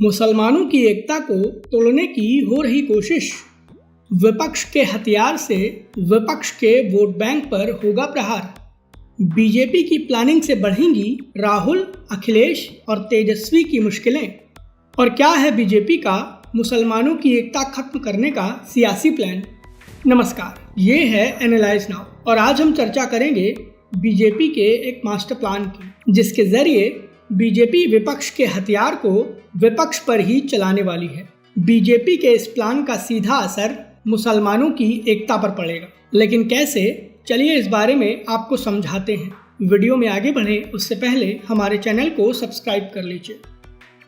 मुसलमानों की एकता को तोड़ने की हो रही कोशिश। विपक्ष के हथियार से विपक्ष के वोट बैंक पर होगा प्रहार। बीजेपी की प्लानिंग से बढ़ेंगी राहुल, अखिलेश और तेजस्वी की मुश्किलें। और क्या है बीजेपी का मुसलमानों की एकता खत्म करने का सियासी प्लान। नमस्कार, ये है एनालाइज नाउ और आज हम चर्चा करेंगे बीजेपी के एक मास्टर प्लान की, जिसके जरिए बीजेपी विपक्ष के हथियार को विपक्ष पर ही चलाने वाली है। बीजेपी के इस प्लान का सीधा असर मुसलमानों की एकता पर पड़ेगा, लेकिन कैसे, चलिए इस बारे में आपको समझाते हैं। वीडियो में आगे बढ़ें उससे पहले हमारे चैनल को सब्सक्राइब कर लीजिए।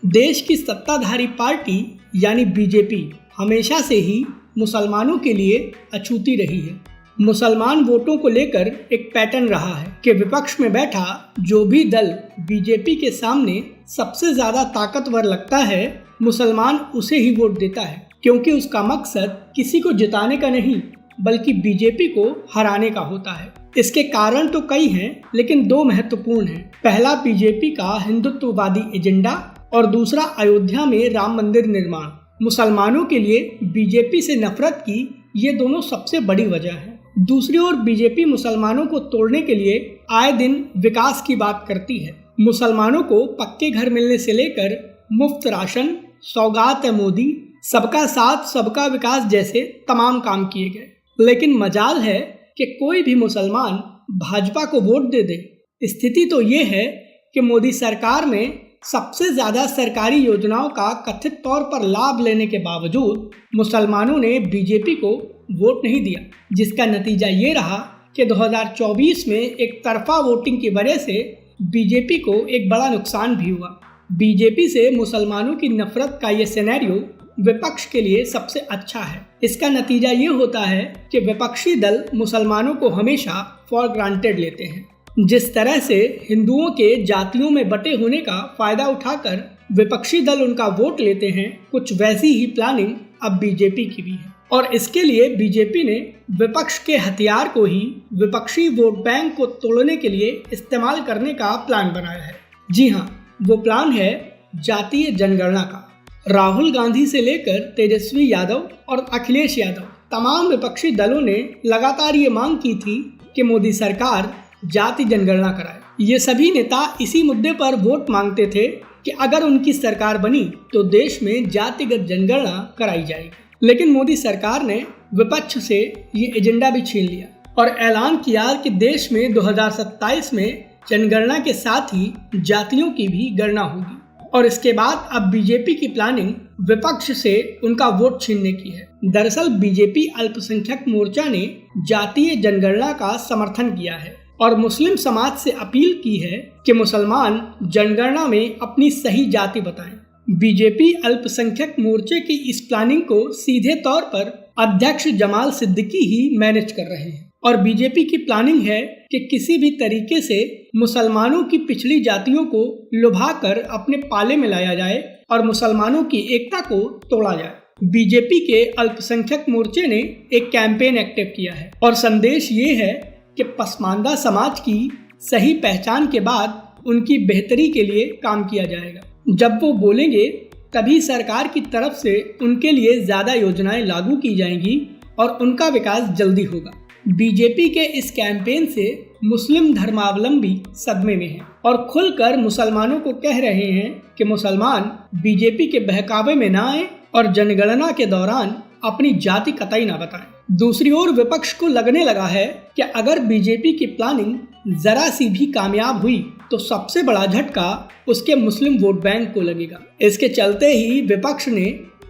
देश की सत्ताधारी पार्टी यानी बीजेपी हमेशा से ही मुसलमानों के लिए अछूती रही है। मुसलमान वोटों को लेकर एक पैटर्न रहा है कि विपक्ष में बैठा जो भी दल बीजेपी के सामने सबसे ज्यादा ताकतवर लगता है, मुसलमान उसे ही वोट देता है, क्योंकि उसका मकसद किसी को जिताने का नहीं बल्कि बीजेपी को हराने का होता है। इसके कारण तो कई हैं, लेकिन दो महत्वपूर्ण हैं। पहला बीजेपी का हिंदुत्ववादी एजेंडा और दूसरा अयोध्या में राम मंदिर निर्माण। मुसलमानों के लिए बीजेपी से नफरत की ये दोनों सबसे बड़ी वजह है। दूसरी ओर बीजेपी मुसलमानों को तोड़ने के लिए आए दिन विकास की बात करती है। मुसलमानों को पक्के घर मिलने से लेकर मुफ्त राशन, सौगात है मोदी, सबका साथ सबका विकास जैसे तमाम काम किए गए। लेकिन मजाल है कि कोई भी मुसलमान भाजपा को वोट दे दे। स्थिति तो ये है कि मोदी सरकार में सबसे ज्यादा सरकारी योजनाओं का कथित तौर पर लाभ लेने के बावजूद मुसलमानों ने बीजेपी को वोट नहीं दिया, जिसका नतीजा ये रहा कि 2024 में एक तरफा वोटिंग की वजह से बीजेपी को एक बड़ा नुकसान भी हुआ। बीजेपी से मुसलमानों की नफरत का ये सिनेरियो विपक्ष के लिए सबसे अच्छा है। इसका नतीजा ये होता है कि विपक्षी दल मुसलमानों को हमेशा फॉर ग्रांटेड लेते हैं। जिस तरह से हिंदुओं के जातियों में बटे होने का फायदा उठाकर विपक्षी दल उनका वोट लेते हैं, कुछ वैसी ही प्लानिंग अब बीजेपी की भी है। और इसके लिए बीजेपी ने विपक्ष के हथियार को ही विपक्षी वोट बैंक को तोड़ने के लिए इस्तेमाल करने का प्लान बनाया है। जी हाँ, वो प्लान है जातीय जनगणना का। राहुल गांधी से लेकर तेजस्वी यादव और अखिलेश यादव, तमाम विपक्षी दलों ने लगातार ये मांग की थी कि मोदी सरकार जाति जनगणना कराए। ये सभी नेता इसी मुद्दे पर वोट मांगते थे कि अगर उनकी सरकार बनी तो देश में जातिगत जनगणना कराई जाएगी। लेकिन मोदी सरकार ने विपक्ष से ये एजेंडा भी छीन लिया और ऐलान किया कि देश में 2027 में जनगणना के साथ ही जातियों की भी गणना होगी। और इसके बाद अब बीजेपी की प्लानिंग विपक्ष से उनका वोट छीनने की है। दरअसल बीजेपी अल्पसंख्यक मोर्चा ने जातीय जनगणना का समर्थन किया है और मुस्लिम समाज से अपील की है कि मुसलमान जनगणना में अपनी सही जाति बताएं। बीजेपी अल्पसंख्यक मोर्चे की इस प्लानिंग को सीधे तौर पर अध्यक्ष जमाल सिद्दीकी ही मैनेज कर रहे हैं और बीजेपी की प्लानिंग है कि किसी भी तरीके से मुसलमानों की पिछड़ी जातियों को लुभाकर अपने पाले में लाया जाए और मुसलमानों की एकता को तोड़ा जाए। बीजेपी के अल्पसंख्यक मोर्चे ने एक कैंपेन एक्टिव किया है और संदेश ये है कि पसमानदा समाज की सही पहचान के बाद उनकी बेहतरी के लिए काम किया जाएगा। जब वो बोलेंगे तभी सरकार की तरफ से उनके लिए ज्यादा योजनाएं लागू की जाएंगी और उनका विकास जल्दी होगा। बीजेपी के इस कैंपेन से मुस्लिम धर्मावलंबी सदमे में हैं और खुलकर मुसलमानों को कह रहे हैं कि मुसलमान बीजेपी के बहकावे में ना आए और जनगणना के दौरान अपनी जाति कतई ना बताएं। दूसरी ओर विपक्ष को लगने लगा है कि अगर बीजेपी की प्लानिंग जरा सी भी कामयाब हुई तो सबसे बड़ा झटका उसके मुस्लिम वोट बैंक को लगेगा। इसके चलते ही विपक्ष ने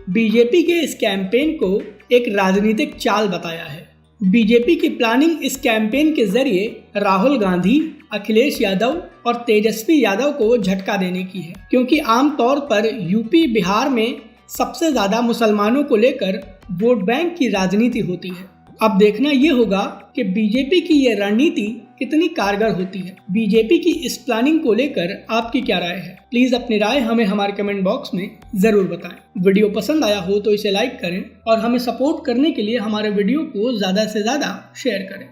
बीजेपी के इस कैंपेन को एक राजनीतिक चाल बताया है। बीजेपी की प्लानिंग इस कैंपेन के जरिए राहुल गांधी, अखिलेश यादव और तेजस्वी यादव को झटका देने की है, क्योंकि आमतौर पर यूपी, बिहार में सबसे ज्यादा मुसलमानों को लेकर वोट बैंक की राजनीति होती है। अब देखना ये होगा कि बीजेपी की ये रणनीति कितनी कारगर होती है। बीजेपी की इस प्लानिंग को लेकर आपकी क्या राय है? प्लीज अपनी राय हमें हमारे कमेंट बॉक्स में जरूर बताएं। वीडियो पसंद आया हो तो इसे लाइक करें और हमें सपोर्ट करने के लिए हमारे वीडियो को ज्यादा से ज्यादा शेयर करें।